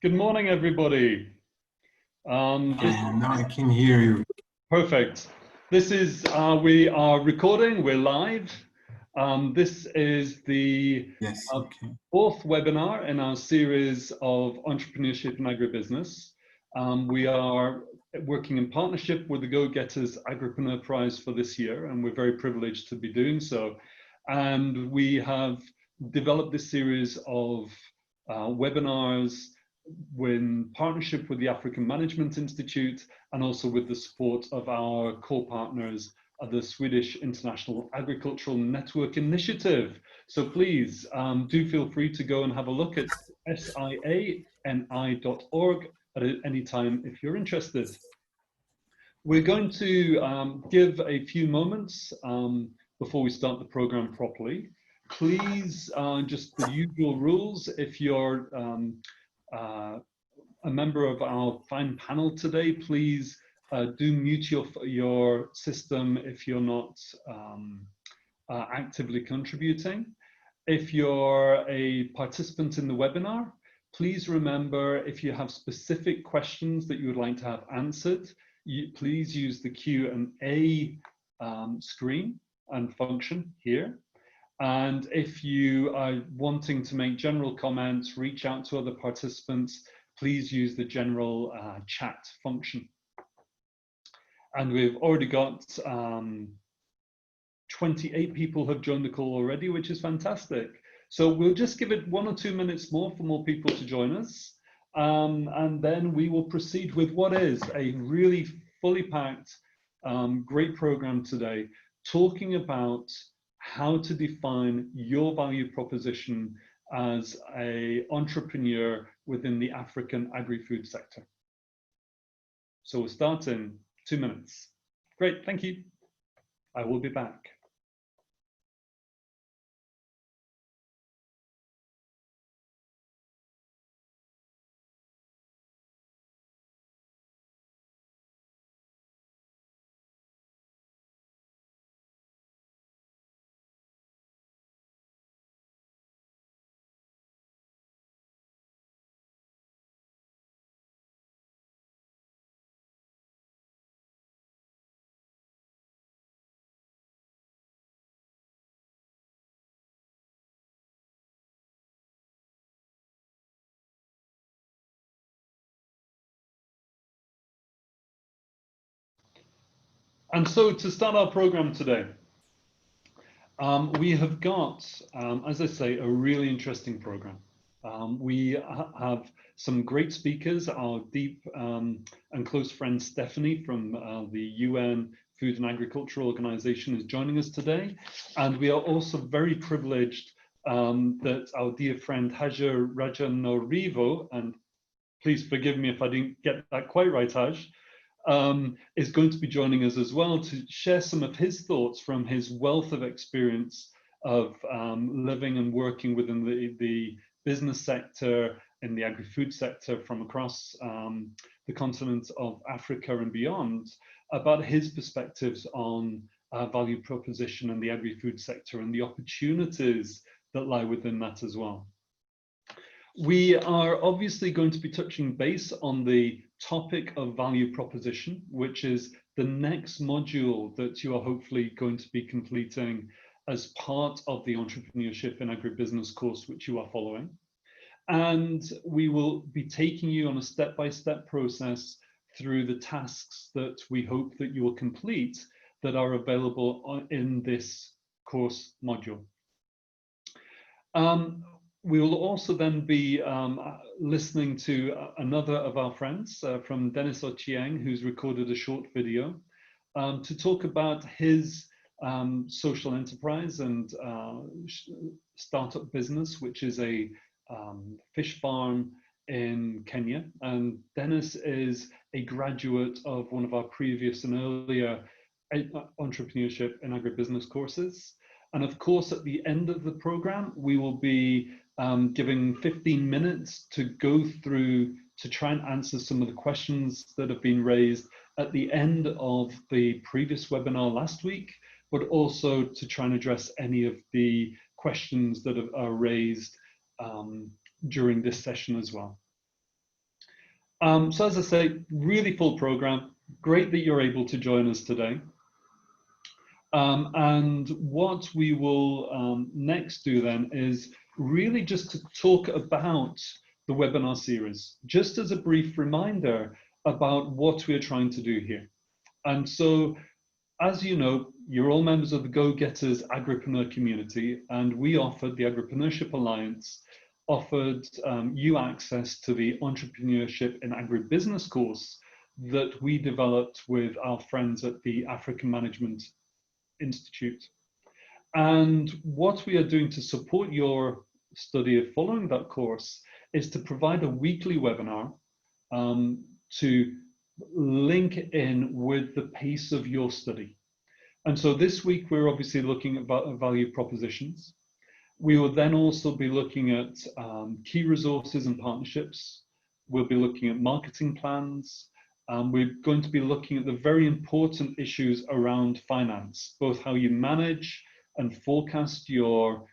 Good morning, everybody. Now I can hear you. Perfect. This is, we are recording, we're live. This is the Yes, okay. fourth webinar in our series of entrepreneurship and agribusiness. We are working in partnership with the Go Getters Agripreneur Prize for this year, and we're very privileged to be doing so. And we have developed this series of webinars in partnership with the African Management Institute and also with the support of our core partners of the Swedish International Agricultural Network Initiative. So please do feel free to go and have a look at siani.org at any time if you're interested. We're going to give a few moments before we start the program properly. Please, just the usual rules, if you're a member of our fine panel today, please do mute your system if you're not actively contributing. If you're a participant in the webinar, please remember if you have specific questions that you would like to have answered, please use the Q&A screen and function here. And if you are wanting to make general comments, reach out to other participants, please use the general chat function. And we've already got 28 people have joined the call already, which is fantastic. So we'll just give it 1 or 2 minutes more for more people to join us. And then we will proceed with what is a really fully packed, great program today, talking about how to define your value proposition as an entrepreneur within the African agri-food sector. So we'll start in 2 minutes. Great, thank you. I will be back. And so to start our program today, we have got, as I say, a really interesting program. We have some great speakers. Our deep and close friend Stephanie from the UN Food and Agriculture Organization is joining us today. And we are also very privileged that our dear friend Hajar Rajanorivo, and please forgive me if I didn't get that quite right, Haj, is going to be joining us as well to share some of his thoughts from his wealth of experience of living and working within the business sector, in the agri-food sector from across the continent of Africa and beyond, about his perspectives on value proposition in the agri-food sector and the opportunities that lie within that as well. We are obviously going to be touching base on the topic of value proposition, which is the next module that you are hopefully going to be completing as part of the Entrepreneurship in Agribusiness course, which you are following. And we will be taking you on a step-by-step process through the tasks that we hope that you will complete that are available in this course module. We will also then be listening to another of our friends from Dennis Ochieng, who's recorded a short video to talk about his social enterprise and startup business, which is a fish farm in Kenya. And Dennis is a graduate of one of our previous and earlier entrepreneurship and agribusiness courses. And of course, at the end of the program, we will be giving 15 minutes to go through to try and answer some of the questions that have been raised at the end of the previous webinar last week, but also to try and address any of the questions that are raised during this session as well. So as I say, really full program. Great that you're able to join us today. And what we will next do then is really just to talk about the webinar series, just as a brief reminder about what we're trying to do here. And so, as you know, you're all members of the Go Getters Agripreneur community, and we offered, the Agripreneurship Alliance offered you access to the Entrepreneurship in Agribusiness course that we developed with our friends at the African Management Institute. And what we are doing to support your study of following that course is to provide a weekly webinar to link in with the pace of your study. And so this week, we're obviously looking at value propositions. We will then also be looking at key resources and partnerships. We'll be looking at marketing plans. We're going to be looking at the very important issues around finance, both how you manage and forecast your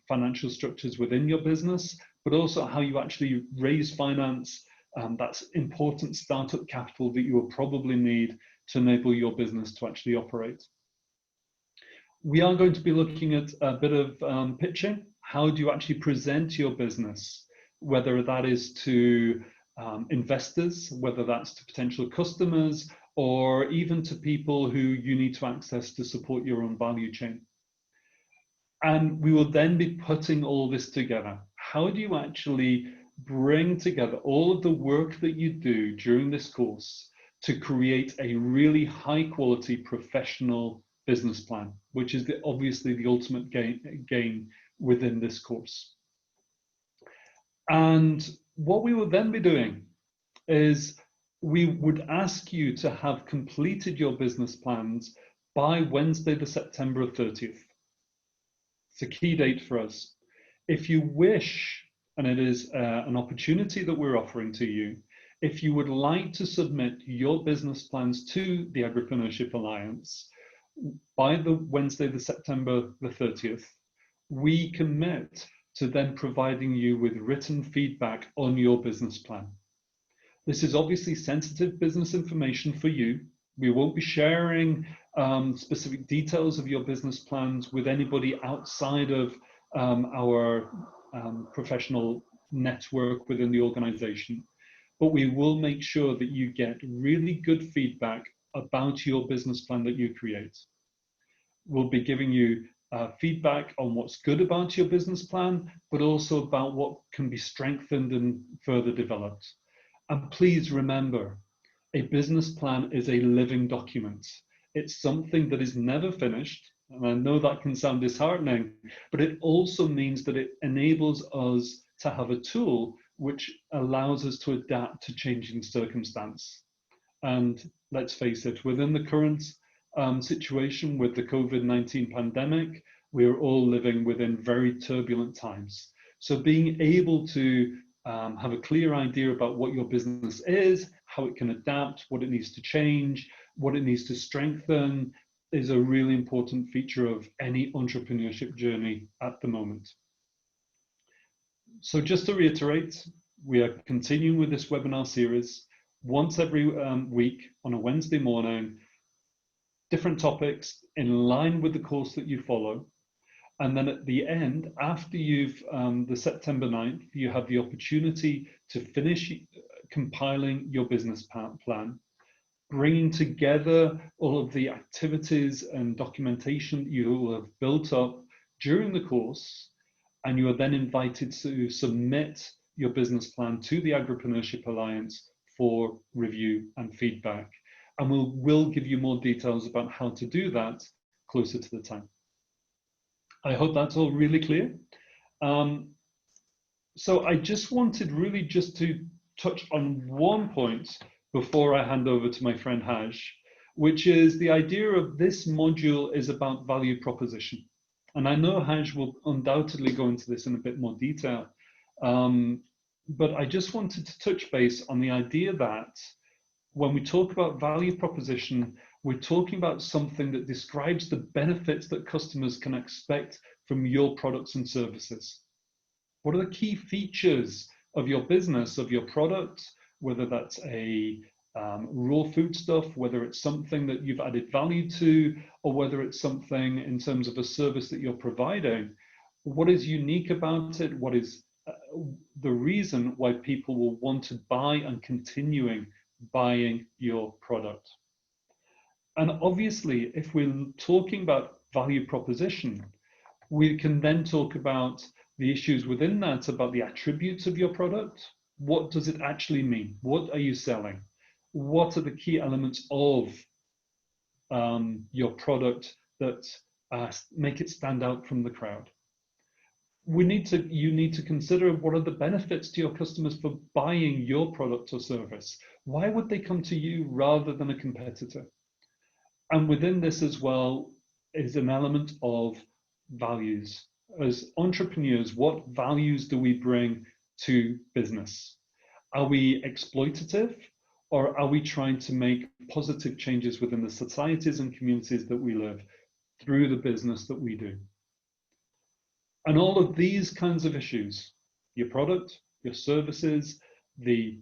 financial structures within your business, but also how you actually raise finance. That's important startup capital that you will probably need to enable your business to actually operate. We are going to be looking at a bit of pitching. How do you actually present your business, whether that is to investors, whether that's to potential customers, or even to people who you need to access to support your own value chain. And we will then be putting all this together. How do you actually bring together all of the work that you do during this course to create a really high quality professional business plan, which is obviously the ultimate gain within this course. And what we will then be doing is we would ask you to have completed your business plans by Wednesday, the September 30th. It's a key date for us. If you wish, and it is an opportunity that we're offering to you, if you would like to submit your business plans to the Agripreneurship Alliance by the Wednesday, the September the 30th, we commit to then providing you with written feedback on your business plan. This is obviously sensitive business information for you. We won't be sharing specific details of your business plans with anybody outside of our professional network within the organization, but we will make sure that you get really good feedback about your business plan that you create. We'll be giving you feedback on what's good about your business plan, but also about what can be strengthened and further developed. And please remember, a business plan is a living document. It's something that is never finished. And I know that can sound disheartening, but it also means that it enables us to have a tool which allows us to adapt to changing circumstance. And let's face it, within the current situation with the COVID-19 pandemic, we are all living within very turbulent times. So being able to have a clear idea about what your business is, how it can adapt, what it needs to change, what it needs to strengthen, is a really important feature of any entrepreneurship journey at the moment. So just to reiterate, we are continuing with this webinar series once every week on a Wednesday morning, different topics in line with the course that you follow. And then at the end, after you've, the September 9th, you have the opportunity to finish compiling your business plan, bringing together all of the activities and documentation that you will have built up during the course, and you are then invited to submit your business plan to the Agripreneurship Alliance for review and feedback. And we'll give you more details about how to do that closer to the time. I hope that's all really clear. So I just wanted really just to touch on one point before I hand over to my friend Haj, which is the idea of this module is about value proposition. And I know Haj will undoubtedly go into this in a bit more detail, but I just wanted to touch base on the idea that when we talk about value proposition, we're talking about something that describes the benefits that customers can expect from your products and services. What are the key features of your business, of your product, whether that's a raw food stuff, whether it's something that you've added value to, or whether it's something in terms of a service that you're providing. What is unique about it? What is the reason why people will want to buy and continuing buying your product? And obviously, if we're talking about value proposition, we can then talk about the issues within that, about the attributes of your product. What does it actually mean? What are you selling? What are the key elements of your product that make it stand out from the crowd? You need to consider what are the benefits to your customers for buying your product or service. Why would they come to you rather than a competitor? And within this as well is an element of values. As entrepreneurs, what values do we bring to business? Are we exploitative, or are we trying to make positive changes within the societies and communities that we live through the business that we do? And all of these kinds of issues, your product, your services, the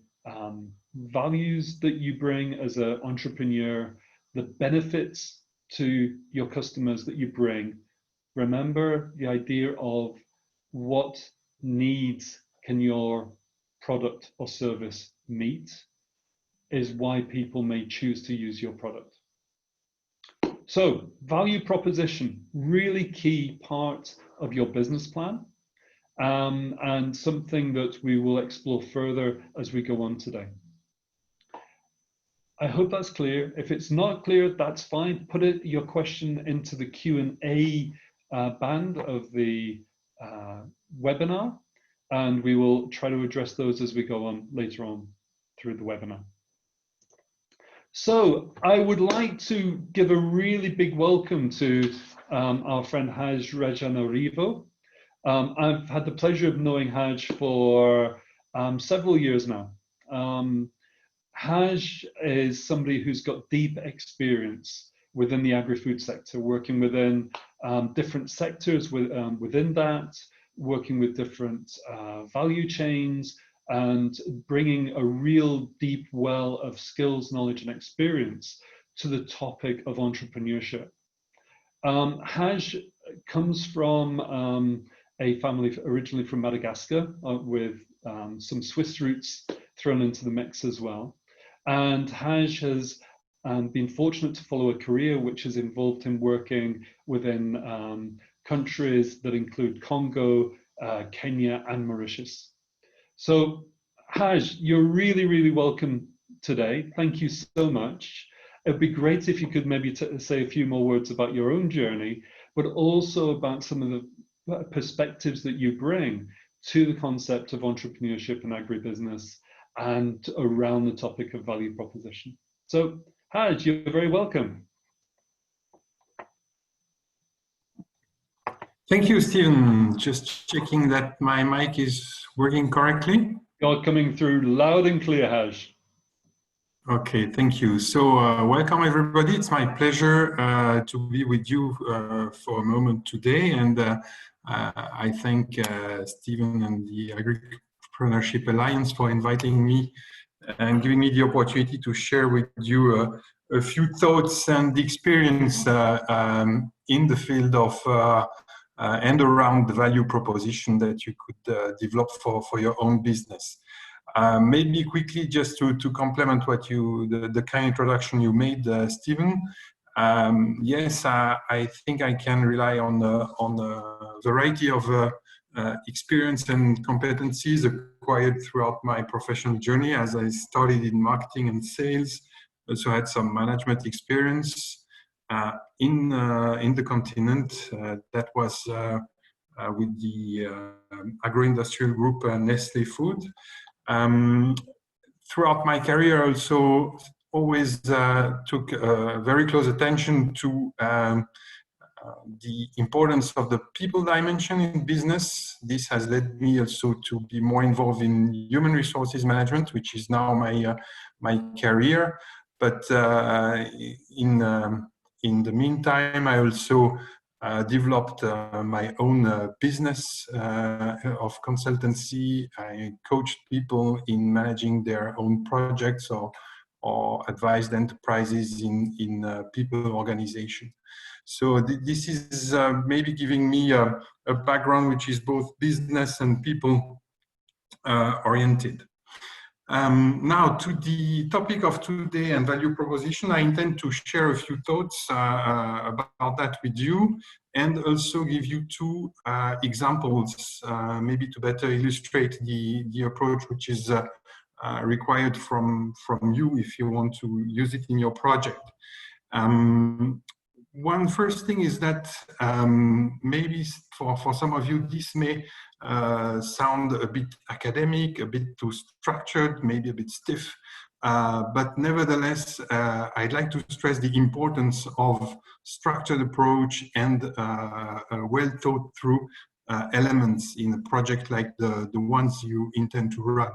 values that you bring as an entrepreneur, the benefits to your customers that you bring. Remember the idea of what needs can your product or service meet is why people may choose to use your product. So value proposition, really key part of your business plan, and something that we will explore further as we go on today. I hope that's clear. If it's not clear, that's fine. Put your question into the Q&A band of the webinar, and we will try to address those as we go on later on through the webinar. So I would like to give a really big welcome to our friend Haj Rajanarivo. I've had the pleasure of knowing Haj for several years now. Haj is somebody who's got deep experience within the agri-food sector, working within different sectors within that, working with different value chains, and bringing a real deep well of skills, knowledge, and experience to the topic of entrepreneurship. Haj comes from a family originally from Madagascar with some Swiss roots thrown into the mix as well. And Haj has been fortunate to follow a career which has involved him working within countries that include Congo, Kenya, and Mauritius. So Haj, you're really, really welcome today. Thank you so much. It'd be great if you could maybe say a few more words about your own journey, but also about some of the perspectives that you bring to the concept of entrepreneurship and agribusiness and around the topic of value proposition. So Haj, you're very welcome. Thank you, Stephen. Just checking that my mic is working correctly. You're coming through loud and clear, Haj. Okay, thank you. So welcome everybody. It's my pleasure to be with you for a moment today. And I thank Stephen and the Agripreneurship Alliance for inviting me and giving me the opportunity to share with you a few thoughts and experience in the field of and around the value proposition that you could develop for your own business. Maybe quickly, just to complement what the kind introduction you made, Stephen. Yes, I think I can rely on a variety of experience and competencies acquired throughout my professional journey, as I started in marketing and sales. Also had some management experience in the continent. That was with the agro-industrial group Nestlé Food. Throughout my career, I also always took very close attention to the importance of the people dimension in business. This has led me also to be more involved in human resources management, which is now my career. But in the meantime, I also developed my own business of consultancy. I coached people in managing their own projects or advised enterprises in people organization. So this is maybe giving me a background which is both business and people oriented. Now to the topic of today and value proposition, I intend to share a few thoughts about that with you, and also give you two examples, maybe to better illustrate the approach which is required from you if you want to use it in your project. One first thing is that maybe for some of you this may sound a bit academic, a bit too structured, maybe a bit stiff, but nevertheless I'd like to stress the importance of structured approach and well thought through elements in a project like the ones you intend to run,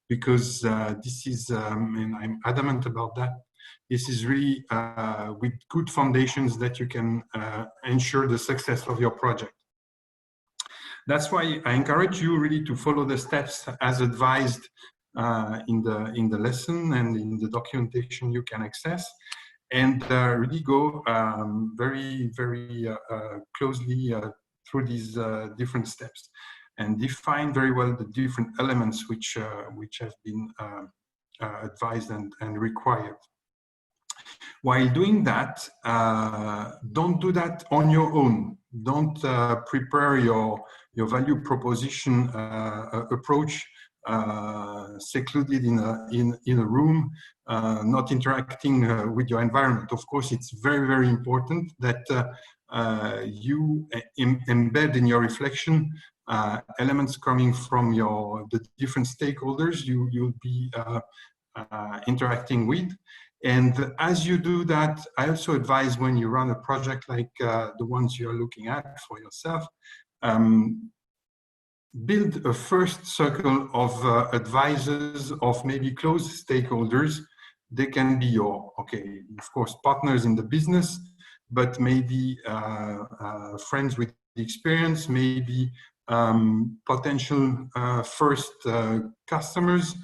because this is, and I'm adamant about that, this is really with good foundations that you can ensure the success of your project. That's why I encourage you really to follow the steps as advised in the lesson and in the documentation you can access, and really go very closely through these different steps and define very well the different elements which have been advised and required. While doing that, don't do that on your own. Don't prepare your value proposition approach secluded in a room, not interacting with your environment. Of course, it's very important that you embed in your reflection elements coming from the different stakeholders you'll be interacting with. And as you do that, I also advise when you run a project like the ones you're looking at for yourself, build a first circle of advisors, of maybe close stakeholders. They can be your, of course, partners in the business, but maybe friends with experience, maybe potential first customers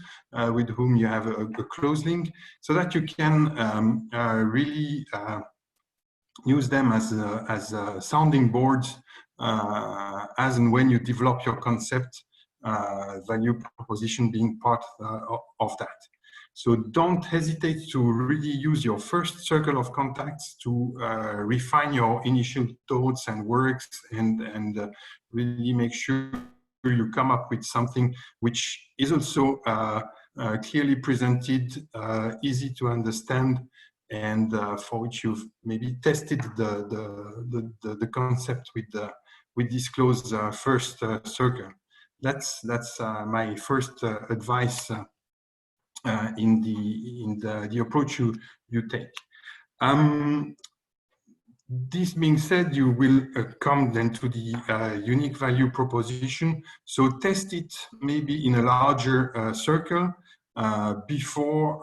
with whom you have a close link, so that you can really use them as sounding boards as and when you develop your concept, value proposition being part of that. So don't hesitate to really use your first circle of contacts to refine your initial thoughts and works, and really make sure you come up with something which is also clearly presented, easy to understand, and for which you've maybe tested the concept with this close first circle. That's my first advice in the approach you take. This being said, you will come then to the unique value proposition. So test it maybe in a larger circle before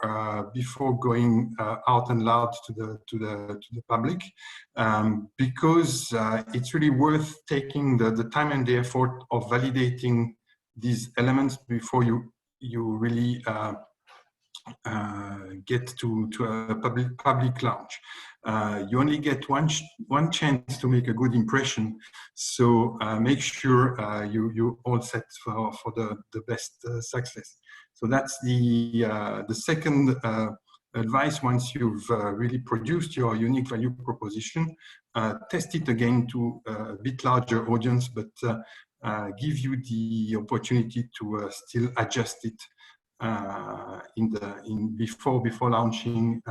going out and loud to the public, because it's really worth taking the time and the effort of validating these elements before you really get to a public launch. You only get one chance to make a good impression, so make sure you all set for the best success. So that's the second advice. Once you've really produced your unique value proposition, test it again to a bit larger audience, but give you the opportunity to still adjust it before launching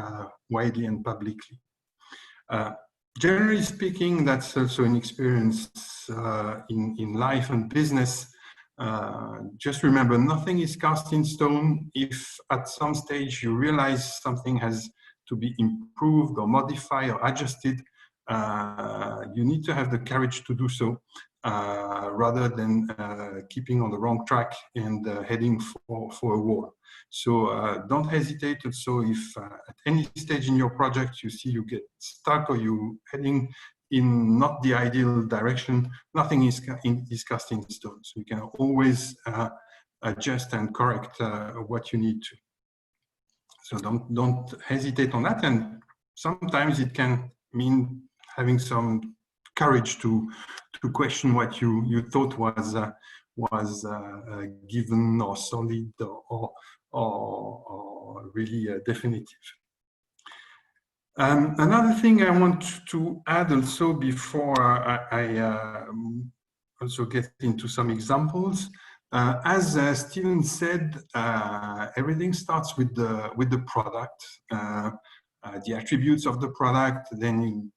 widely and publicly. Generally speaking, that's also an experience in life and business. Just remember, nothing is cast in stone. If at some stage you realize something has to be improved or modified or adjusted, you need to have the courage to do so, rather than keeping on the wrong track and heading for a wall. So don't hesitate. Also, if at any stage in your project you see you get stuck or you heading in not the ideal direction, nothing is cast in stone. So you can always adjust and correct what you need to. So don't hesitate on that. And sometimes it can mean having some courage to question what you thought was given or solid or really definitive. Another thing I want to add also before I also get into some examples. As Steven said, everything starts with the product, the attributes of the product. Then you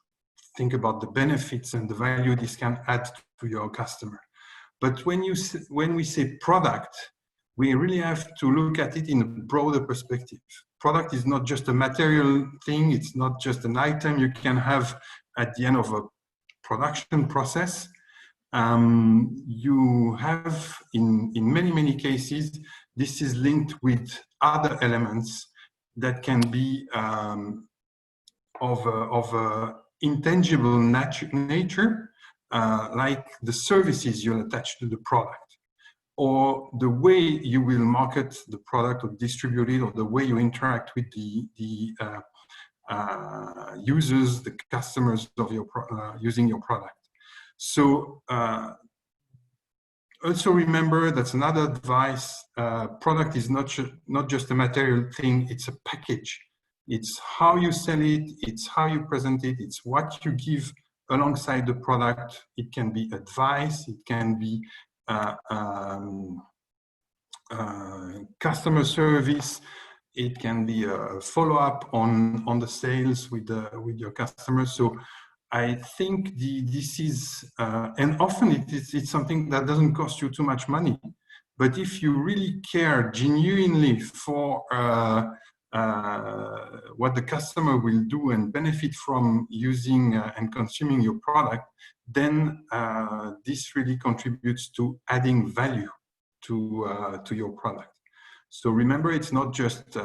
think about the benefits and the value this can add to your customer. But when we say product, we really have to look at it in a broader perspective. Product is not just a material thing. It's not just an item you can have at the end of a production process. You have, in many cases, this is linked with other elements that can be of intangible nature, like the services you'll attach to the product, or the way you will market the product or distribute it, or the way you interact with the users, the customers of your using your product. So also remember, that's another advice, product is not just a material thing, it's a package. It's how you sell it, it's how you present it, it's what you give alongside the product. It can be advice, it can be customer service, it can be a follow-up on the sales with your customers. So I think this is, and often it's something that doesn't cost you too much money. But if you really care genuinely for what the customer will do and benefit from using and consuming your product, then this really contributes to adding value to your product. So remember, it's not just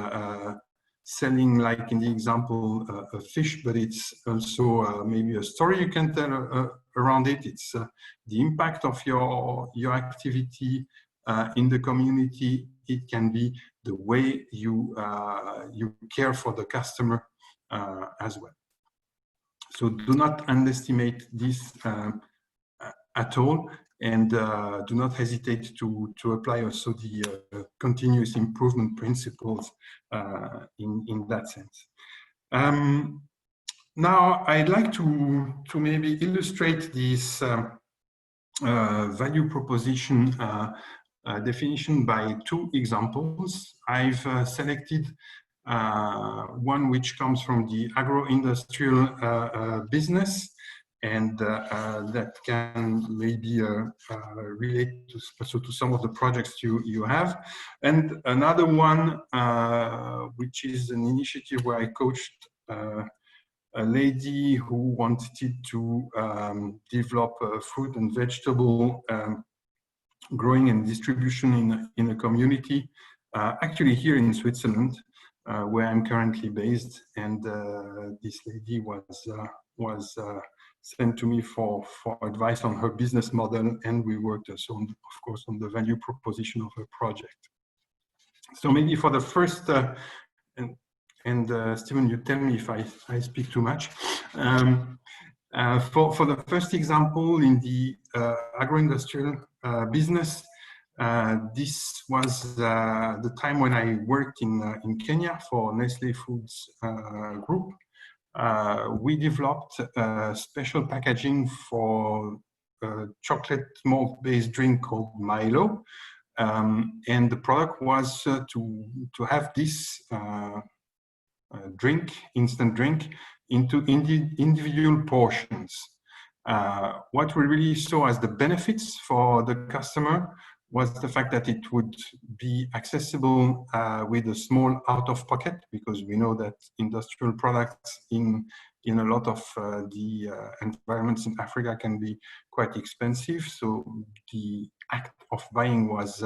selling, like in the example, a fish, but it's also maybe a story you can tell around it. It's the impact of your activity in the community. It can be the way you care for the customer as well. So do not underestimate this at all, and do not hesitate to apply also the continuous improvement principles in that sense. Now I'd like to maybe illustrate this value proposition definition by two examples. I've selected one which comes from the agro-industrial business, and that can maybe relate to some of the projects you have. And another one, which is an initiative where I coached a lady who wanted to develop fruit and vegetable growing and distribution in a community, actually here in Switzerland, where I'm currently based. And this lady was sent to me for advice on her business model, and we worked also, of course, on the value proposition of her project. So maybe for the first, and Steven, you tell me if I speak too much. For the first example in the agro-industrial business, this was the time when I worked in Kenya for Nestle Foods Group. We developed special packaging for a chocolate malt-based drink called Milo, and the product was to have this instant drink, into individual portions. What we really saw as the benefits for the customer was the fact that it would be accessible with a small out-of-pocket, because we know that industrial products in a lot of the environments in Africa can be quite expensive. So the act of buying was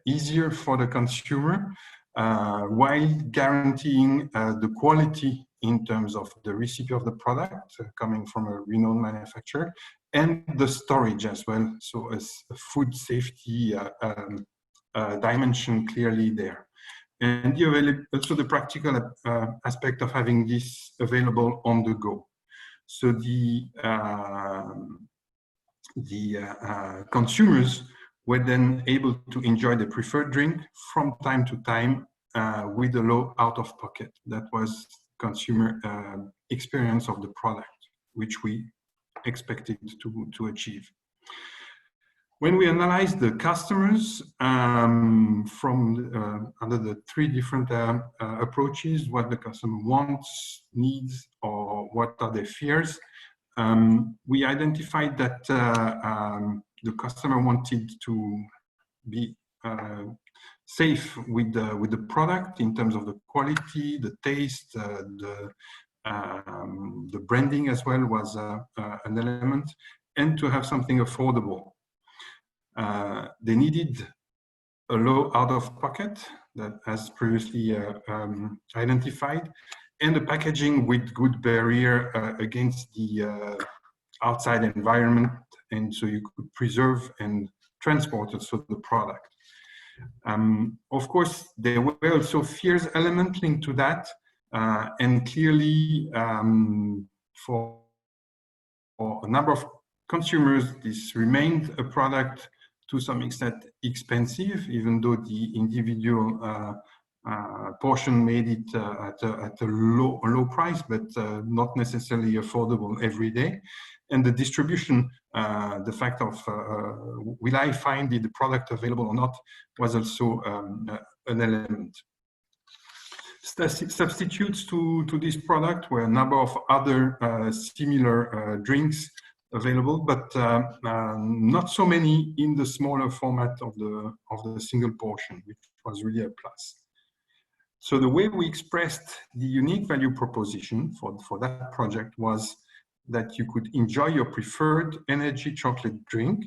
easier for the consumer, while guaranteeing the quality in terms of the recipe of the product coming from a renowned manufacturer, and the storage as well. So as a food safety dimension clearly there. And also the practical aspect of having this available on the go. So the consumers were then able to enjoy the preferred drink from time to time with a low out-of-pocket. That was consumer experience of the product, which we expected to achieve. When we analyzed the customers from under the three different approaches, what the customer wants, needs, or what are their fears, we identified that the customer wanted to be safe with the product in terms of the quality, the taste, the branding as well was an element, and to have something affordable. They needed a low out-of-pocket, that as previously identified, and the packaging with good barrier against the outside environment, and so you could preserve and transport also the product. Of course, there were also fears element linked to that, and clearly for a number of consumers, this remained a product to some extent expensive, even though the individual portion made it at a low price, but not necessarily affordable every day. And the distribution, the fact of will I find the product available or not, was also an element. Substitutes to this product were a number of other similar drinks available, but not so many in the smaller format of the single portion, which was really a plus. So the way we expressed the unique value proposition for that project was that you could enjoy your preferred energy chocolate drink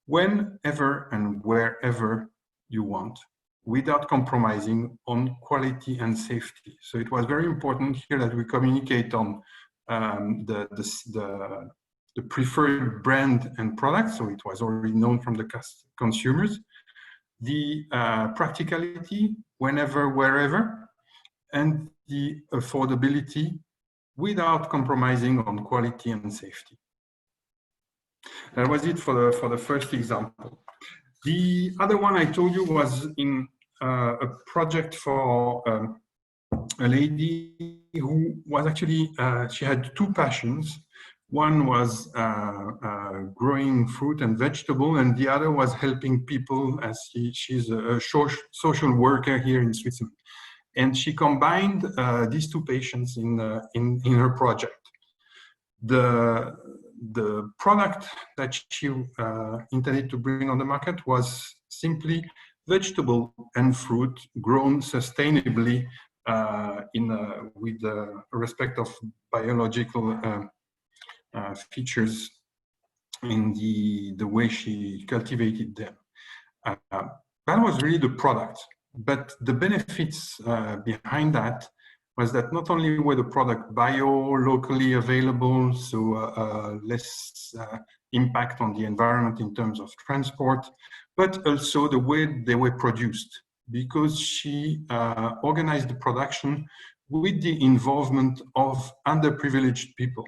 whenever and wherever you want, without compromising on quality and safety. So it was very important here that we communicate on the preferred brand and product, so it was already known from the consumers, the practicality, whenever, wherever, and the affordability without compromising on quality and safety. That was it for the first example. The other one I told you was in a project for a lady who was actually, she had two passions. One was growing fruit and vegetable, and the other was helping people, as she's a social worker here in Switzerland. And she combined these two passions in her project. The product that she intended to bring on the market was simply vegetable and fruit grown sustainably with respect of biological features in the way she cultivated them. That was really the product, but the benefits behind that was that not only were the product locally available, so less impact on the environment in terms of transport, but also the way they were produced, because she organized the production with the involvement of underprivileged people.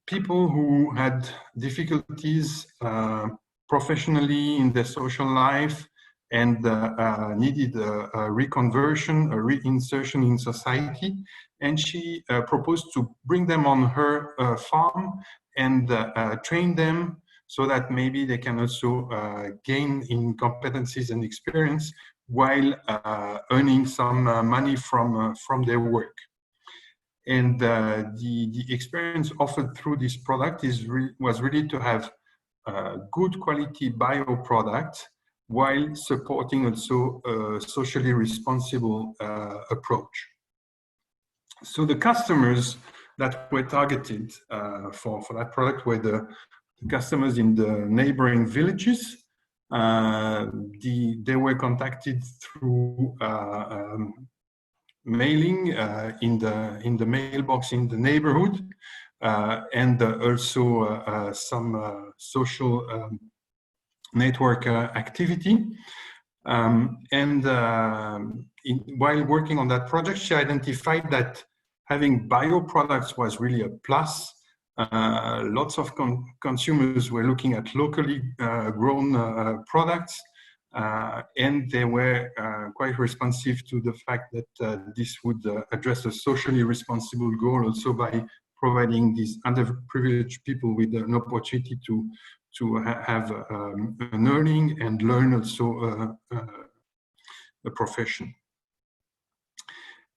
People who had difficulties professionally in their social life and needed a reconversion, a reinsertion in society. And she proposed to bring them on her farm and train them so that maybe they can also gain in competencies and experience while earning some money from their work. And the experience offered through this product was really to have good quality bio products while supporting also a socially responsible approach. So the customers that were targeted for that product were the customers in the neighboring villages. They were contacted through mailing in the mailbox in the neighborhood, and also some social network activity. While working on that project, she identified that having bioproducts was really a plus. Lots of consumers were looking at locally grown products, and they were quite responsive to the fact that this would address a socially responsible goal also by providing these underprivileged people with an opportunity to have an earning and learn also a profession.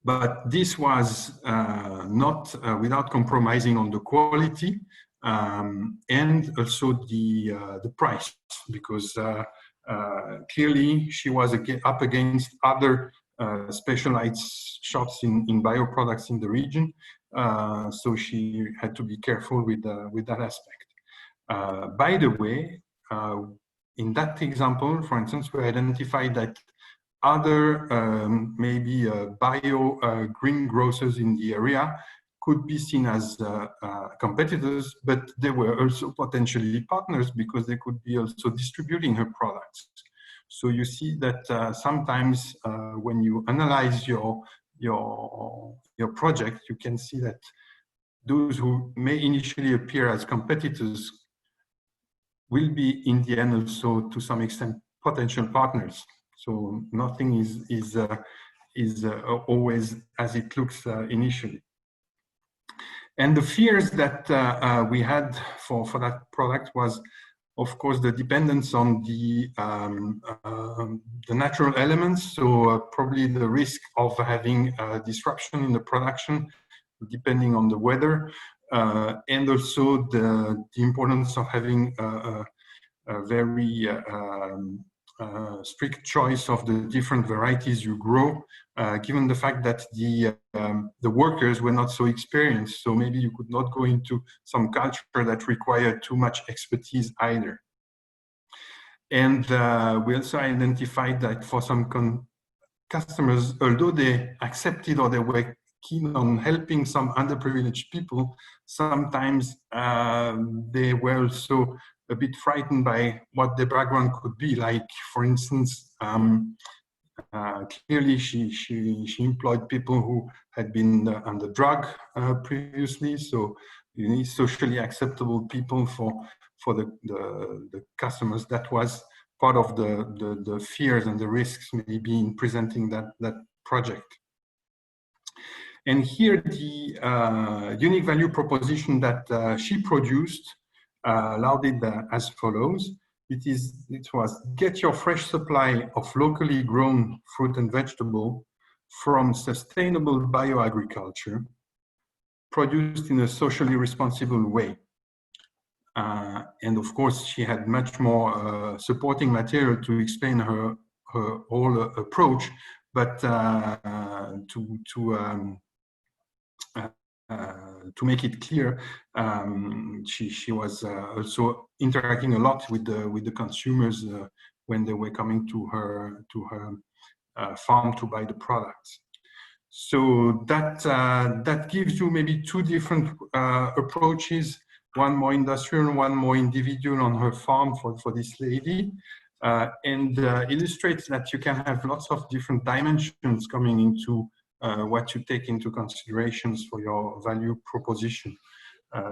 But this was not without compromising on the quality and also the price, because clearly she was up against other specialized shops in bioproducts in the region, so she had to be careful with that aspect. By the way, in that example, for instance, we identified that other maybe bio greengrocers in the area could be seen as competitors, but they were also potentially partners because they could be also distributing her products. So you see that sometimes when you analyze your project, you can see that those who may initially appear as competitors will be in the end also to some extent potential partners. So nothing is always as it looks initially. And the fears that we had for that product was, of course, the dependence on the natural elements. So probably the risk of having disruption in the production, depending on the weather, and also the importance of having a very strict choice of the different varieties you grow, given the fact that the workers were not so experienced. So maybe you could not go into some culture that required too much expertise either. And we also identified that for some customers, although they accepted or they were keen on helping some underprivileged people, sometimes they were also a bit frightened by what the background could be. Like, for instance, clearly she employed people who had been on the drug previously, so you need socially acceptable people for the customers. That was part of the fears and the risks maybe in presenting that project. And here the unique value proposition that she produced lauded as follows. It was get your fresh supply of locally grown fruit and vegetable from sustainable bioagriculture produced in a socially responsible way. And of course, she had much more supporting material to explain her whole approach, but to make it clear, she was also interacting a lot with the consumers when they were coming to her farm to buy the products. So that gives you maybe two different approaches, one more industrial, one more individual on her farm for this lady, and illustrates that you can have lots of different dimensions coming into what you take into considerations for your value proposition.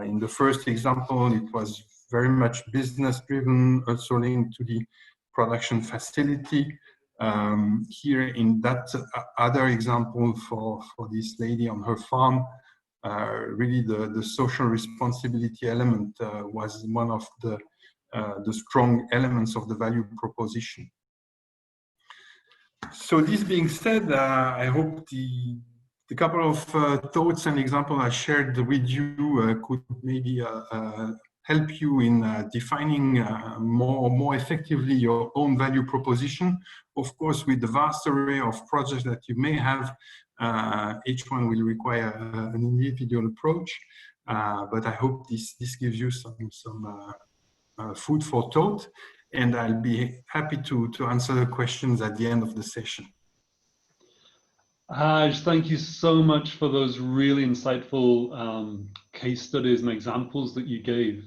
In the first example, it was very much business driven, also linked to the production facility. Here in that other example for this lady on her farm, really the social responsibility element was one of the strong elements of the value proposition. So this being said, I hope the couple of thoughts and examples I shared with you could maybe help you in defining more effectively your own value proposition. Of course, with the vast array of projects that you may have, each one will require an individual approach. But I hope this gives you some food for thought. And I'll be happy to answer the questions at the end of the session. Haj, thank you so much for those really insightful case studies and examples that you gave.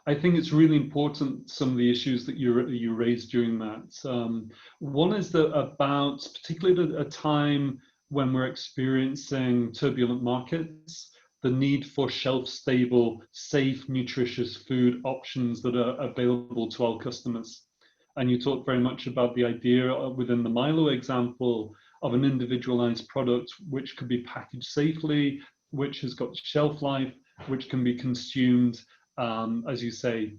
I think it's really important, some of the issues that you raised during that. One is that about, particularly at a time when we're experiencing turbulent markets, the need for shelf-stable, safe, nutritious food options that are available to our customers. And you talked very much about the idea within the Milo example of an individualized product which could be packaged safely, which has got shelf life, which can be consumed, as you say,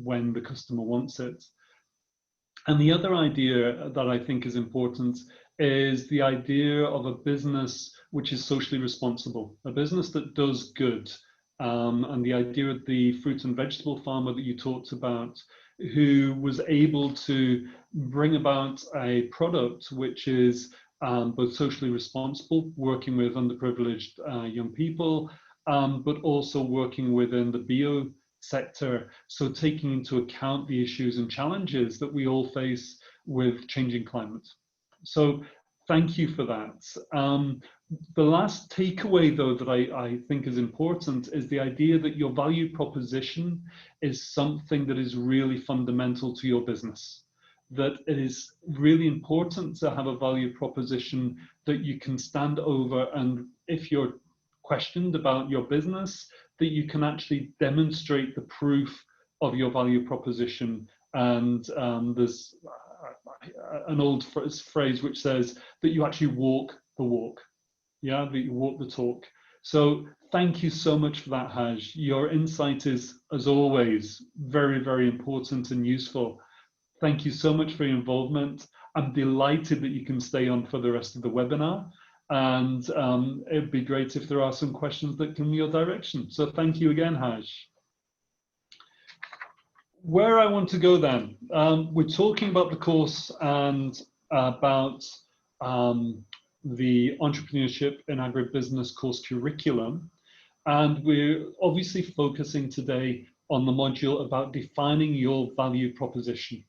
when the customer wants it. And the other idea that I think is important is the idea of a business which is socially responsible, a business that does good. And the idea of the fruit and vegetable farmer that you talked about, who was able to bring about a product which is both socially responsible, working with underprivileged young people, but also working within the bio sector, so taking into account the issues and challenges that we all face with changing climate. So thank you for that. The last takeaway, though, that I think is important is the idea that your value proposition is something that is really fundamental to your business, that it is really important to have a value proposition that you can stand over, and if you're questioned about your business, that you can actually demonstrate the proof of your value proposition. And there's an old phrase which says that you actually walk the walk, yeah, that you walk the talk. So thank you so much for that, Haj. Your insight is, as always, very, very important and useful. Thank you so much for your involvement. I'm delighted that you can stay on for the rest of the webinar. And it'd be great if there are some questions that come your direction. So thank you again, Haj. Where I want to go then, we're talking about the course and about the Entrepreneurship in Agribusiness course curriculum. And we're obviously focusing today on the module about defining your value proposition.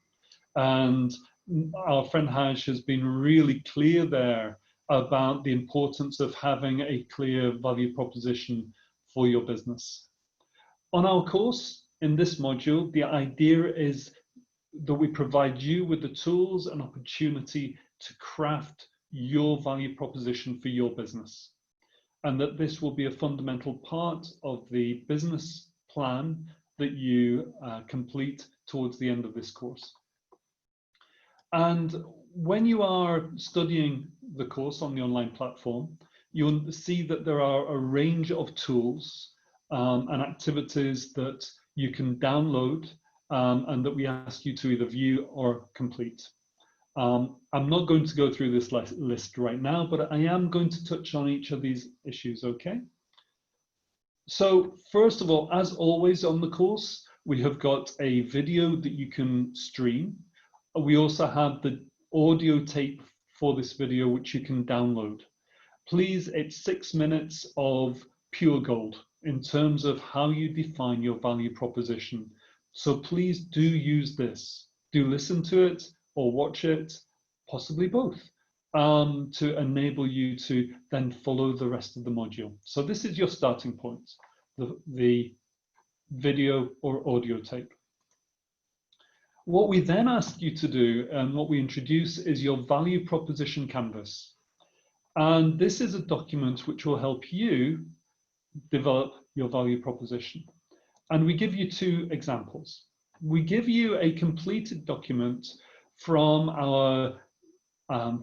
And our friend Haj has been really clear there about the importance of having a clear value proposition for your business. On our course, in this module, the idea is that we provide you with the tools and opportunity to craft your value proposition for your business, and that this will be a fundamental part of the business plan that you complete towards the end of this course. And when you are studying the course on the online platform, you'll see that there are a range of tools and activities that you can download and that we ask you to either view or complete. I'm not going to go through this list right now, but I am going to touch on each of these issues, okay? So first of all, as always on the course, we have got a video that you can stream. We also have the audio tape for this video, which you can download. Please, it's 6 minutes of pure gold in terms of how you define your value proposition. So please do use this. Do listen to it or watch it, possibly both, to enable you to then follow the rest of the module. So this is your starting point, the video or audio tape. What we then ask you to do and what we introduce is your value proposition canvas. And this is a document which will help you develop your value proposition. And we give you two examples. We give you a completed document from our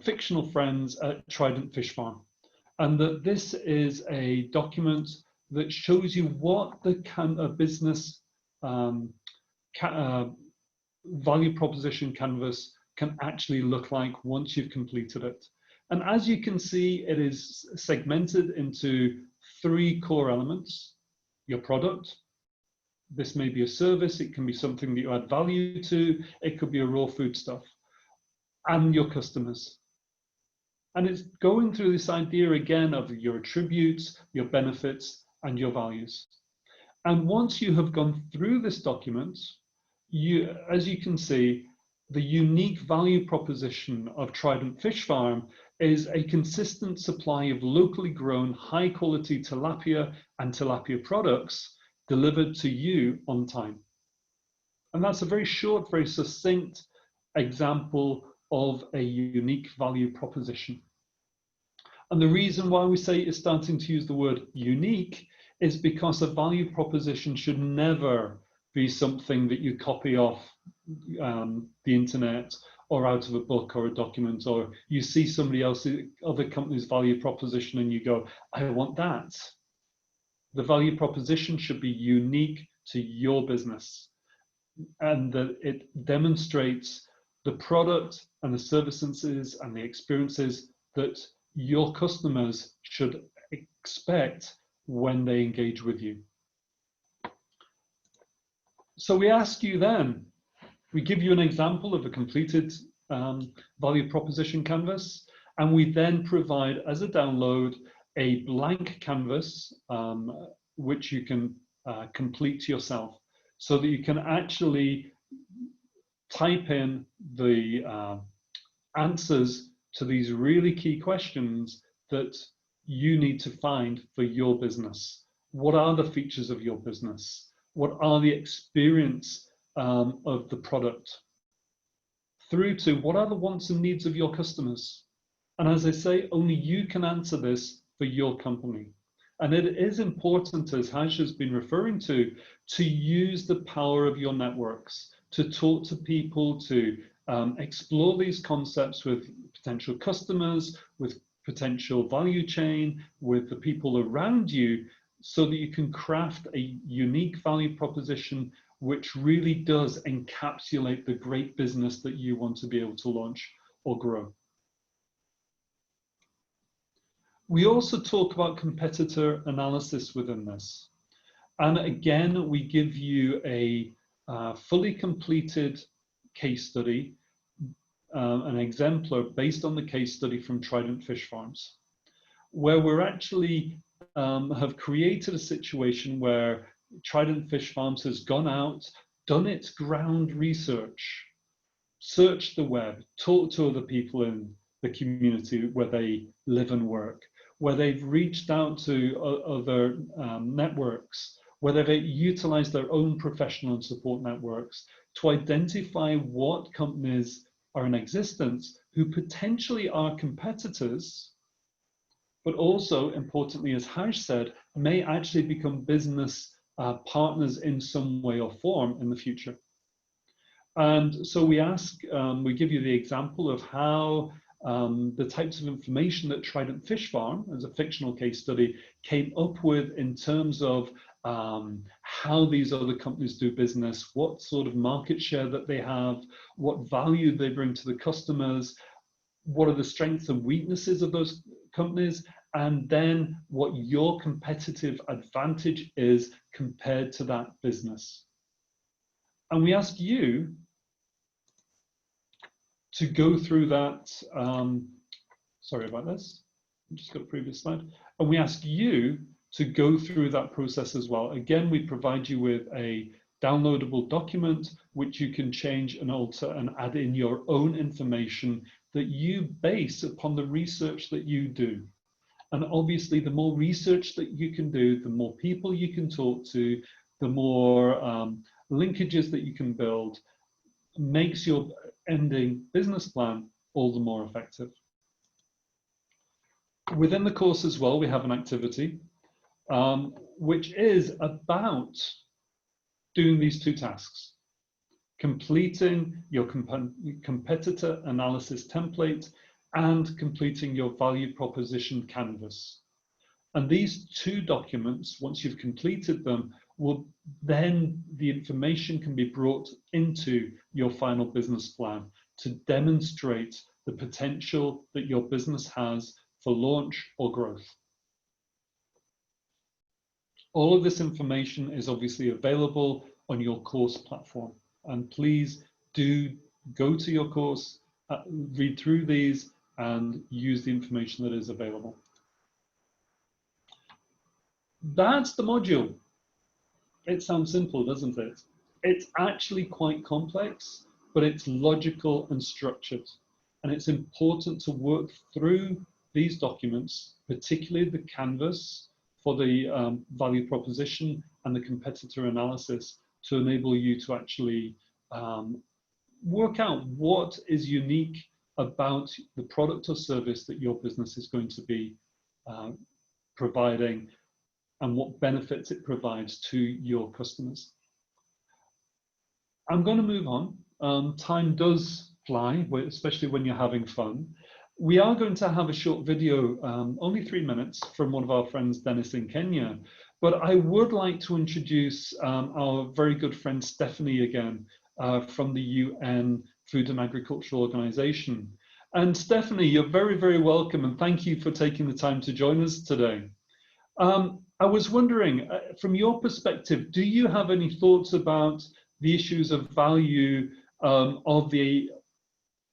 fictional friends at Trident Fish Farm. And that this is a document that shows you what the business value proposition canvas can actually look like once you've completed it. And as you can see, it is segmented into 3 core elements: your product. This may be a service, it can be something that you add value to, it could be a raw foodstuff, and your customers. And it's going through this idea again of your attributes, your benefits, and your values. And once you have gone through this document, as you can see, the unique value proposition of Trident Fish Farm is a consistent supply of locally grown, high quality tilapia and tilapia products delivered to you on time. And that's a very short, very succinct example of a unique value proposition. And the reason why we say it's starting to use the word unique is because a value proposition should never be something that you copy off the internet or out of a book or a document, or you see somebody else's, other company's value proposition and you go, I want that. The value proposition should be unique to your business, and that it demonstrates the product and the services and the experiences that your customers should expect when they engage with you. So we ask you then, we give you an example of a completed value proposition canvas, and we then provide as a download a blank canvas which you can complete yourself, so that you can actually type in the answers to these really key questions that you need to find for your business. What are the features of your business? What are the experience of the product? Through to what are the wants and needs of your customers? And as I say, only you can answer this for your company. And it is important, as Haj has been referring to use the power of your networks, to talk to people, to explore these concepts with potential customers, with potential value chain, with the people around you, so that you can craft a unique value proposition which really does encapsulate the great business that you want to be able to launch or grow. We also talk about competitor analysis within this. And again, we give you a fully completed case study, an exemplar based on the case study from Trident Fish Farms, where we're actually have created a situation where Trident Fish Farms has gone out, done its ground research, searched the web, talked to other people in the community where they live and work, where they've reached out to other networks, where they've utilized their own professional and support networks to identify what companies are in existence who potentially are competitors, but also, importantly, as Haj said, may actually become business partners in some way or form in the future. And so we ask, we give you the example of how the types of information that Trident Fish Farm, as a fictional case study, came up with in terms of how these other companies do business, what sort of market share that they have, what value they bring to the customers, what are the strengths and weaknesses of those companies, and then what your competitive advantage is compared to that business. And we ask you to go through that, sorry about this, I just got a previous slide. And we ask you to go through that process as well. Again, we provide you with a downloadable document which you can change and alter and add in your own information that you base upon the research that you do. And obviously, the more research that you can do, the more people you can talk to, the more linkages that you can build, makes your ending business plan all the more effective. Within the course as well, we have an activity which is about doing these two tasks: completing your competitor analysis template and completing your value proposition canvas. And these two documents, once you've completed them, will then, the information can be brought into your final business plan to demonstrate the potential that your business has for launch or growth. All of this information is obviously available on your course platform. And please do go to your course, read through these, and use the information that is available. That's the module. It sounds simple, doesn't it? It's actually quite complex, but it's logical and structured. And it's important to work through these documents, particularly the canvas for the value proposition and the competitor analysis, to enable you to actually work out what is unique about the product or service that your business is going to be providing, and what benefits it provides to your customers. I'm going to move on. Time does fly, especially when you're having fun. We are going to have a short video, only 3 minutes, from one of our friends, Dennis in Kenya. But I would like to introduce our very good friend Stephanie again, from the UN Food and Agriculture Organization. And Stephanie, you're very, very welcome, and thank you for taking the time to join us today. I was wondering, from your perspective, do you have any thoughts about the issues of value of the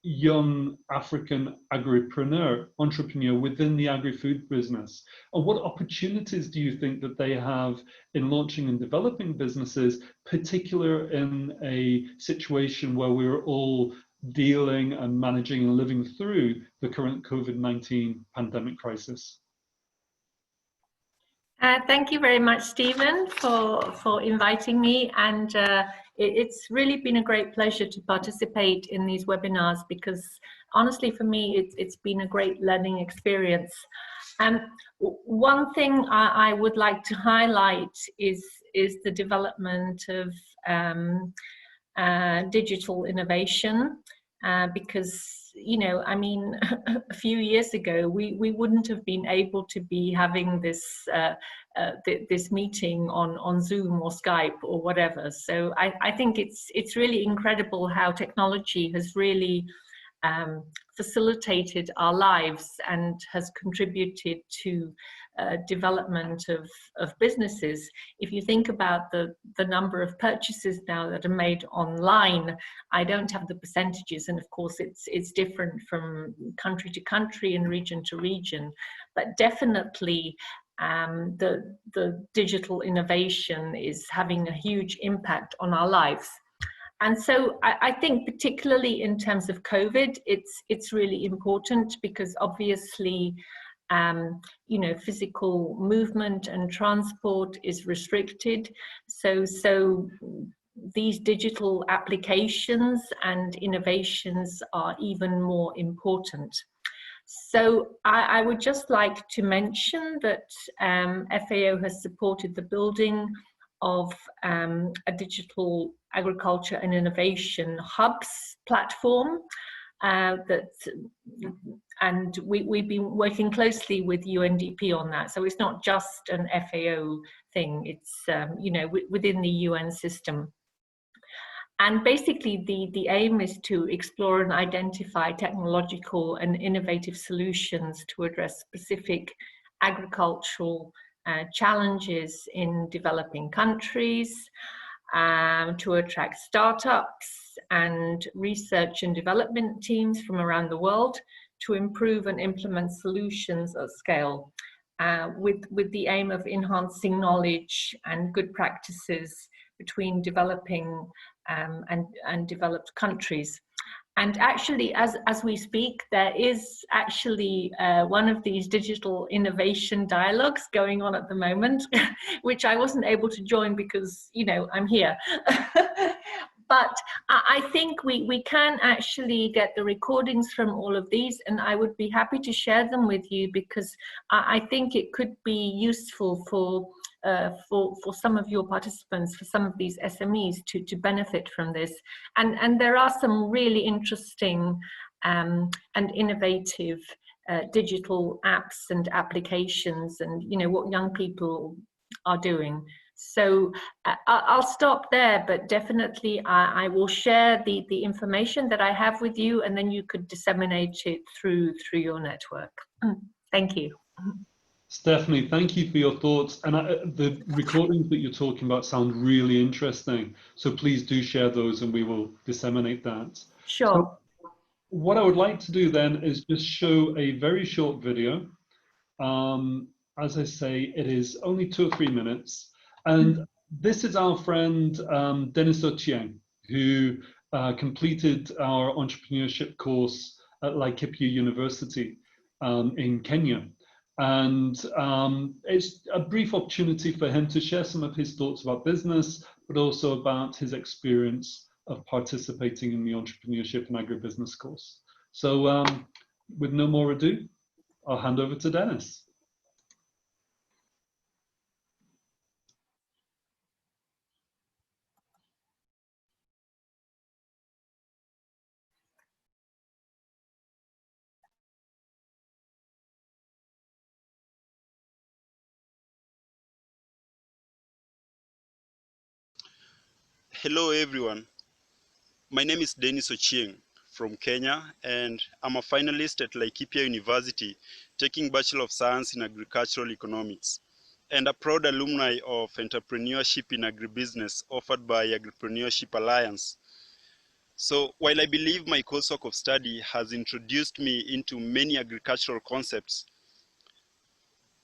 young African entrepreneur within the agri-food business? And what opportunities do you think that they have in launching and developing businesses, particularly in a situation where we're all dealing and managing and living through the current COVID-19 pandemic crisis? Thank you very much, Stephen, for inviting me. And it's really been a great pleasure to participate in these webinars, because honestly, for me, it's been a great learning experience. One thing I would like to highlight is the development of digital innovation, because, you know, I mean, a few years ago, we wouldn't have been able to be having this this meeting on Zoom or Skype or whatever. So I think it's really incredible how technology has really facilitated our lives and has contributed to development of businesses. If you think about the number of purchases now that are made online, I don't have the percentages, and of course it's different from country to country and region to region, but definitely the digital innovation is having a huge impact on our lives. And so I think particularly in terms of COVID, it's really important, because obviously you know, physical movement and transport is restricted. So these digital applications and innovations are even more important. So I would just like to mention that FAO has supported the building of a digital agriculture and innovation hubs platform, and we've been working closely with UNDP on that. So it's not just an FAO thing, it's you know, within the UN system. And basically the aim is to explore and identify technological and innovative solutions to address specific agricultural challenges in developing countries, to attract startups and research and development teams from around the world to improve and implement solutions at scale, with the aim of enhancing knowledge and good practices between developing and developed countries. And actually, as we speak, there is actually one of these digital innovation dialogues going on at the moment, which I wasn't able to join because, you know, I'm here. But I think we can actually get the recordings from all of these, and I would be happy to share them with you, because I think it could be useful for some of your participants, for some of these SMEs to benefit from this. And there are some really interesting and innovative digital apps and applications, and you know what young people are doing. So I'll stop there, but definitely I will share the information that I have with you, and then you could disseminate it through your network. Thank you. Stephanie, thank you for your thoughts. And the recordings that you're talking about sound really interesting. So please do share those and we will disseminate that. Sure. So what I would like to do then is just show a very short video. As I say, it is only 2 or 3 minutes. And this is our friend, Denis Ochieng, who completed our entrepreneurship course at Laikipia University in Kenya. And it's a brief opportunity for him to share some of his thoughts about business, but also about his experience of participating in the Entrepreneurship and Agribusiness course. So with no more ado, I'll hand over to Dennis. Hello everyone, my name is Dennis Ochieng from Kenya, and I'm a finalist at Laikipia University taking Bachelor of Science in Agricultural Economics, and a proud alumni of Entrepreneurship in Agribusiness offered by Agripreneurship Alliance. So while I believe my coursework of study has introduced me into many agricultural concepts,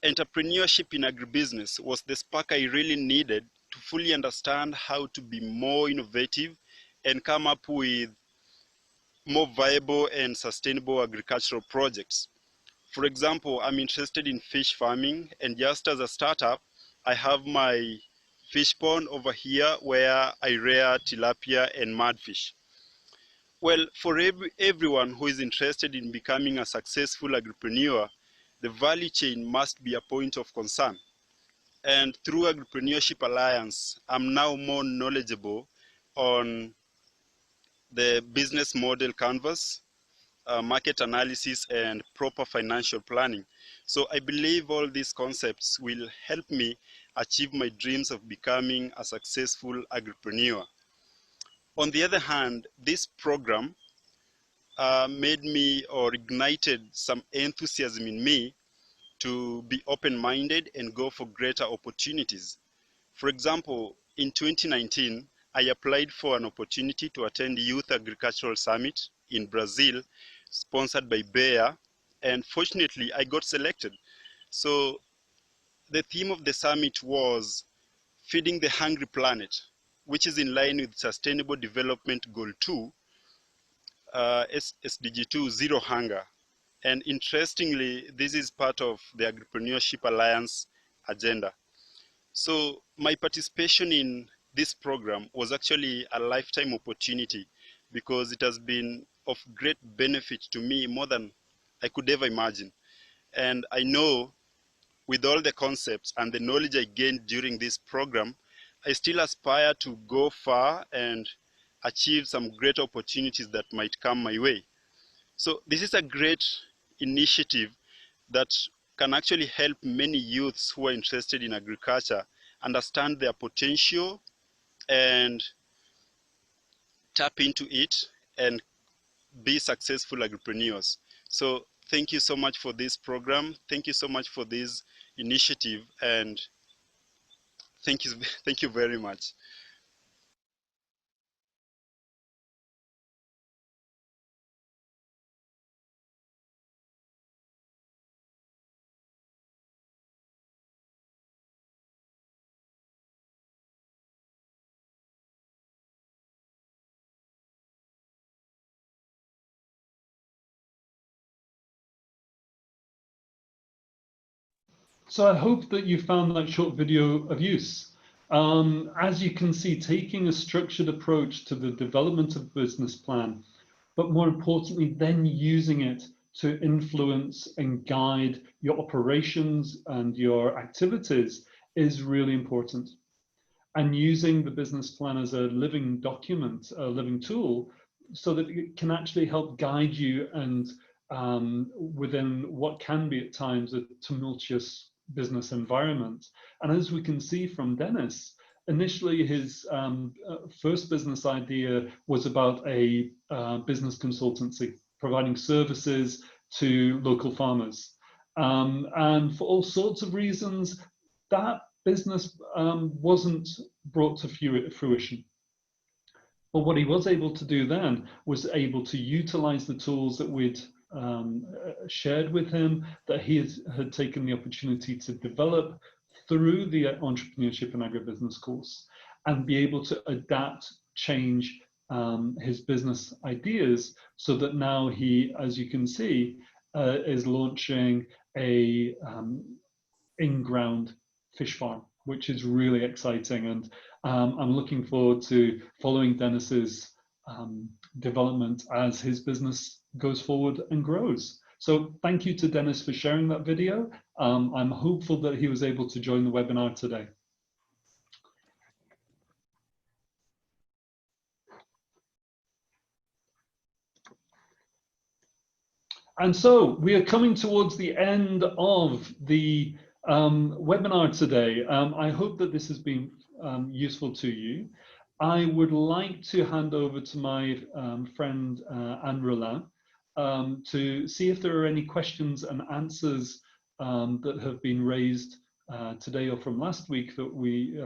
Entrepreneurship in Agribusiness was the spark I really needed to fully understand how to be more innovative and come up with more viable and sustainable agricultural projects. For example, I'm interested in fish farming, and just as a startup, I have my fish pond over here where I rear tilapia and mudfish. Well, for everyone who is interested in becoming a successful agripreneur, the value chain must be a point of concern. And through Agripreneurship Alliance, I'm now more knowledgeable on the business model canvas, market analysis, and proper financial planning. So I believe all these concepts will help me achieve my dreams of becoming a successful agripreneur. On the other hand, this program made me or ignited some enthusiasm in me to be open-minded and go for greater opportunities. For example, in 2019, I applied for an opportunity to attend Youth Agricultural Summit in Brazil, sponsored by Bayer, and fortunately I got selected. So the theme of the summit was Feeding the Hungry Planet, which is in line with Sustainable Development Goal 2, SDG 2, Zero Hunger. And interestingly, this is part of the Agripreneurship Alliance agenda. So my participation in this program was actually a lifetime opportunity because it has been of great benefit to me more than I could ever imagine. And I know with all the concepts and the knowledge I gained during this program, I still aspire to go far and achieve some great opportunities that might come my way. So this is a great initiative that can actually help many youths who are interested in agriculture understand their potential and tap into it and be successful agripreneurs. So thank you so much for this program. Thank you so much for this initiative, and thank you very much. So I hope that you found that short video of use. As you can see, taking a structured approach to the development of a business plan, but more importantly, then using it to influence and guide your operations and your activities is really important. And using the business plan as a living document, a living tool, so that it can actually help guide you and within what can be at times a tumultuous business environment. And as we can see from Dennis, initially his first business idea was about a business consultancy, providing services to local farmers. And for all sorts of reasons, that business wasn't brought to fruition. But what he was able to do then was able to utilize the tools that we'd shared with him, that he had taken the opportunity to develop through the Entrepreneurship and Agribusiness course, and be able to adapt, change, his business ideas, so that now he, as you can see, is launching a in-ground fish farm, which is really exciting. And I'm looking forward to following Dennis's development as his business goes forward and grows. So thank you to Dennis for sharing that video. I'm hopeful that he was able to join the webinar today. And so we are coming towards the end of the webinar today. I hope that this has been useful to you. I would like to hand over to my friend Anne Rollin to see if there are any questions and answers that have been raised today or from last week that we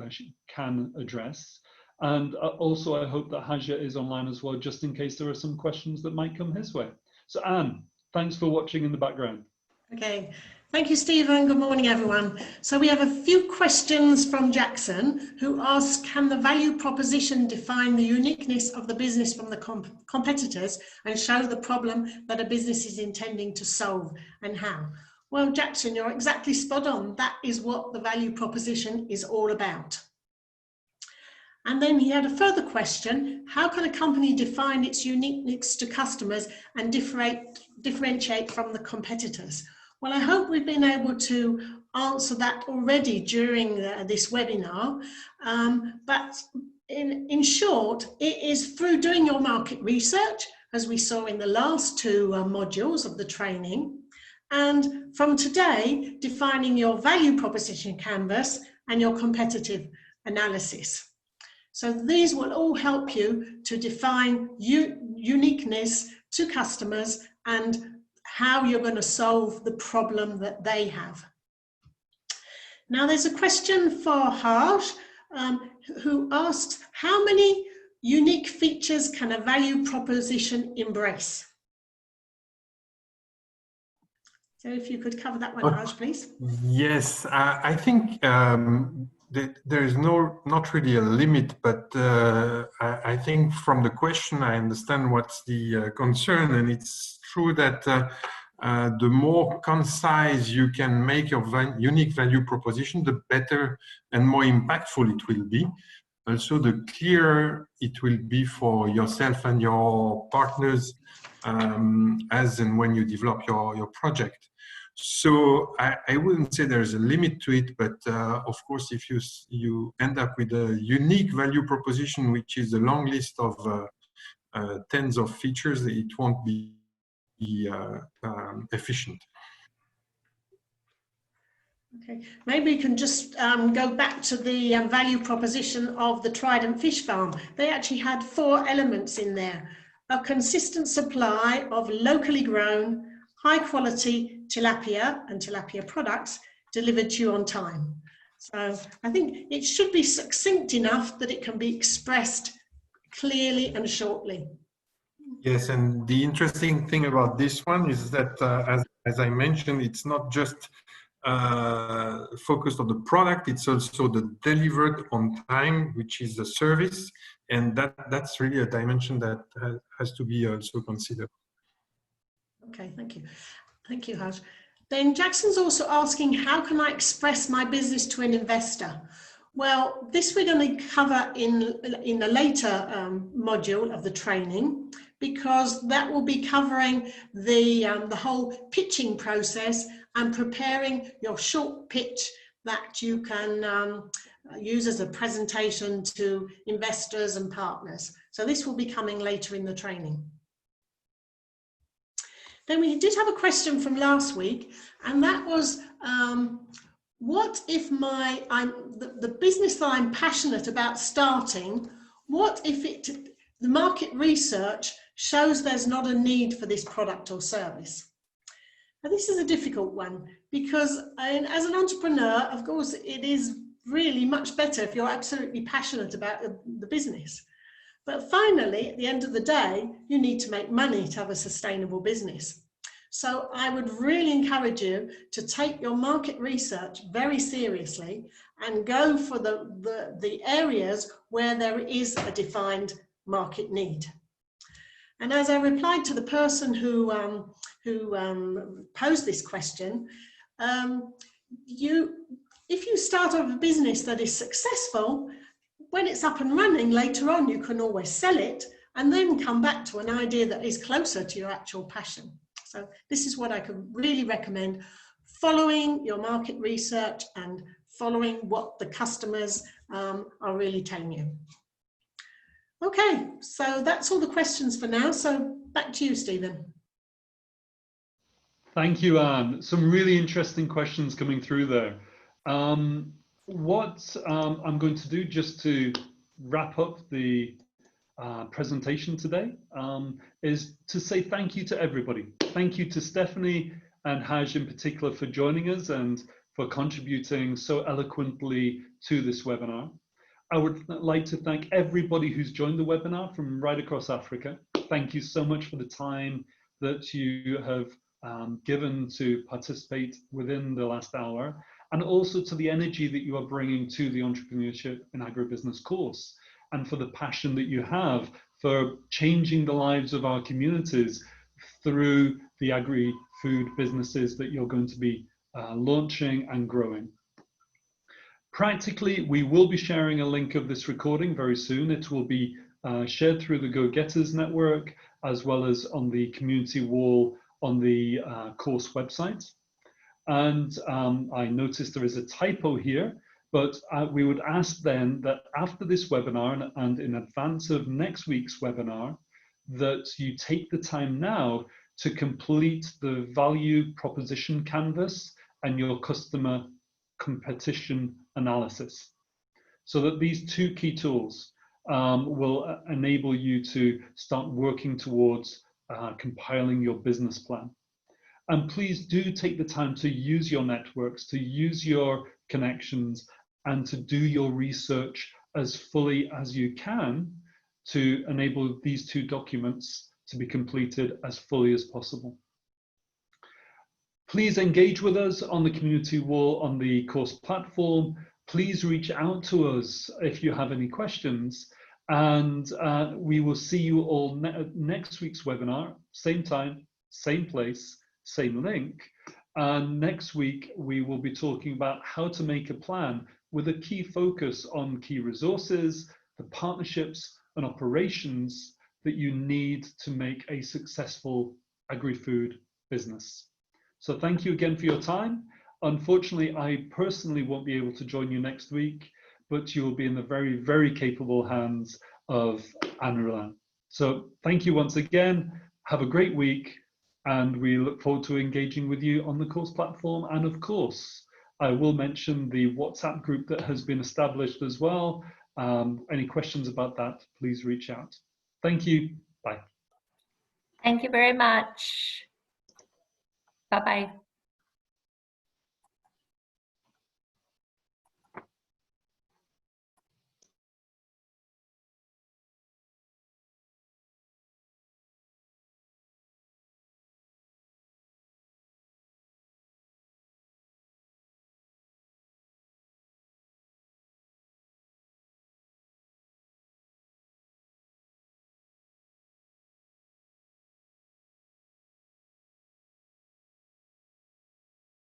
can address. And also I hope that Haja is online as well, just in case there are some questions that might come his way. So Anne, thanks for watching in the background. Okay, thank you, Stephen. Good morning, everyone. So we have a few questions from Jackson, who asks, can the value proposition define the uniqueness of the business from the competitors and show the problem that a business is intending to solve, and how? Well, Jackson, you're exactly spot on. That is what the value proposition is all about. And then he had a further question: how can a company define its uniqueness to customers and differentiate from the competitors? Well, I hope we've been able to answer that already during this webinar. But in short, it is through doing your market research, as we saw in the last two modules of the training, and from today, defining your value proposition canvas and your competitive analysis. So these will all help you to define uniqueness to customers and how you're going to solve the problem that they have. Now there's a question for Harsh, who asks, how many unique features can a value proposition embrace? So if you could cover that one, Harsh, please. Yes, I think there is not really a limit, but I think from the question I understand what's the concern, and it's true that the more concise you can make your unique value proposition, the better and more impactful it will be. Also, the clearer it will be for yourself and your partners as and when you develop your project. So I wouldn't say there's a limit to it, but of course, if you end up with a unique value proposition, which is a long list of tens of features, it won't be efficient. Okay, maybe we can just go back to the value proposition of the Trident Fish Farm. They actually had 4 elements in there: a consistent supply of locally grown, high quality tilapia and tilapia products delivered to you on time. So I think it should be succinct enough that it can be expressed clearly and shortly. Yes, and the interesting thing about this one is that, as I mentioned, it's not just focused on the product, it's also the delivered on time, which is the service, and that's really a dimension that has to be also considered. Okay, thank you. Thank you, Harsh. Then Jackson's also asking, how can I express my business to an investor? Well, this we're going to cover in a later module of the training, because that will be covering the whole pitching process and preparing your short pitch that you can use as a presentation to investors and partners. So this will be coming later in the training. Then we did have a question from last week, and that was, what if the business that I'm passionate about starting, what if the market research shows there's not a need for this product or service? And this is a difficult one, because as an entrepreneur, of course, it is really much better if you're absolutely passionate about the business. But finally, at the end of the day, you need to make money to have a sustainable business. So I would really encourage you to take your market research very seriously and go for the areas where there is a defined market need. And as I replied to the person who posed this question, if you start off a business that is successful, when it's up and running later on, you can always sell it and then come back to an idea that is closer to your actual passion. So this is what I can really recommend: following your market research and following what the customers are really telling you. Okay, so that's all the questions for now. So back to you, Stephen. Thank you, Anne. Some really interesting questions coming through there. What I'm going to do, just to wrap up the presentation today, is to say thank you to everybody. Thank you to Stephanie and Haj in particular for joining us and for contributing so eloquently to this webinar. I would like to thank everybody who's joined the webinar from right across Africa. Thank you so much for the time that you have given to participate within the last hour, and also to the energy that you are bringing to the Entrepreneurship in Agribusiness course, and for the passion that you have for changing the lives of our communities through the agri-food businesses that you're going to be launching and growing. Practically, we will be sharing a link of this recording very soon. It will be shared through the Go-Getters network, as well as on the community wall on the course website. And I noticed there is a typo here, but we would ask then that after this webinar and in advance of next week's webinar, that you take the time now to complete the value proposition canvas and your customer competition analysis, so that these two key tools will enable you to start working towards compiling your business plan. And please do take the time to use your networks, to use your connections, and to do your research as fully as you can to enable these two documents to be completed as fully as possible. Please engage with us on the community wall on the course platform. Please reach out to us if you have any questions, and we will see you all next week's webinar, same time, same place, same link. And next week, we will be talking about how to make a plan with a key focus on key resources, the partnerships and operations that you need to make a successful agri-food business. So thank you again for your time. Unfortunately, I personally won't be able to join you next week, but you will be in the very, very capable hands of Anne Roulin. So thank you once again. Have a great week, and we look forward to engaging with you on the course platform. And of course, I will mention the WhatsApp group that has been established as well. Any questions about that, please reach out. Thank you. Bye. Thank you very much. Bye-bye.